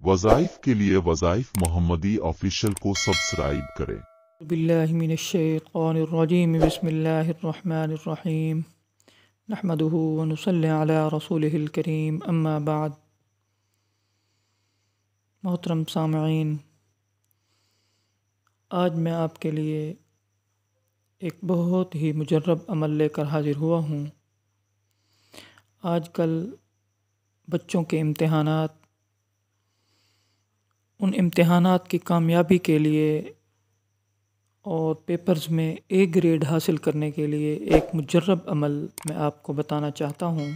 वज़ाइफ के लिए वज़ाइफ मोहम्मदी ऑफिशियल को सब्सक्राइब करें। बिल्लाहि मिनश्शैतानिर्रजीम बिस्मिल्लाहिर्रहमानिर्रहीम नहमदुहु व नुसल्ली अला रसूलिहिल करीम अम्मा बाद। मोहतरम सामईन, आज मैं आपके लिए एक बहुत ही मुजर्रब अमल लेकर हाजिर हुआ हूँ। आजकल बच्चों के इम्तिहानात, उन इम्तिहानात की कामयाबी के लिए और पेपर्स में ए ग्रेड हासिल करने के लिए एक मुजर्रब अमल मैं आपको बताना चाहता हूँ।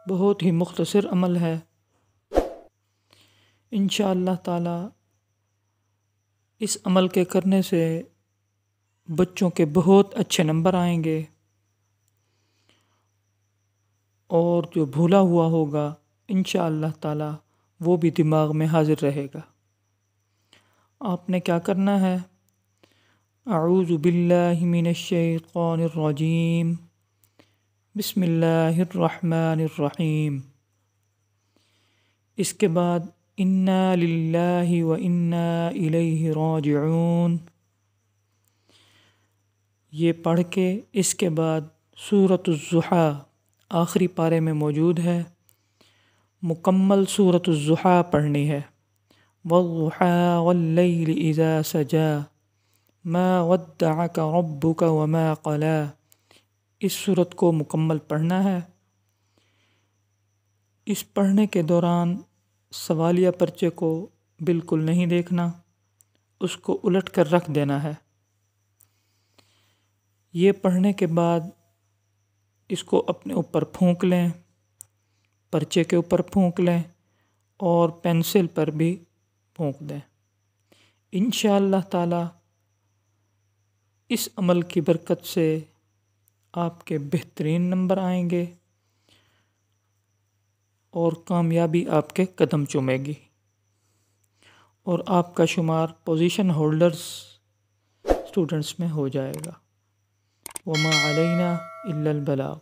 बहुत ही मुख्तसर अमल है। इंशाअल्लाह ताला इस अमल के करने से बच्चों के बहुत अच्छे नंबर आएंगे और जो भूला हुआ होगा इंशाअल्लाह ताला वो भी दिमाग में हाजिर रहेगा। आपने क्या करना है? अऊज़ु बिल्लाहि मिनश्शैतानिर्रजीम बिस्मिल्लाहिर्रहमानिर्रहीम। इसके बाद इन्ना लिल्लाहि व इन्ना इलैहि राजिऊन ये पढ़ के इसके बाद सूरतुज़्ज़ुहा आखिरी पारे में मौजूद है, मुकम्मल सूरतुज़्ज़ुहा पढ़नी है। वद्दुहा वल्लैलि इज़ा सजा मा वद्दअक रब्बुक व मा क़ला। इस सूरत को मुकम्मल पढ़ना है। इस पढ़ने के दौरान सवालिया पर्चे को बिल्कुल नहीं देखना, उसको उलट कर रख देना है। ये पढ़ने के बाद इसको अपने ऊपर फूंक लें, पर्चे के ऊपर फूंक लें और पेंसिल पर भी फूंक दें। इंशाअल्लाह ताला इस अमल की बरकत से आपके बेहतरीन नंबर आएंगे और कामयाबी आपके कदम चूमेगी और आपका शुमार पोजीशन होल्डर्स स्टूडेंट्स में हो जाएगा। वमा अलैना इल्लल बलाग।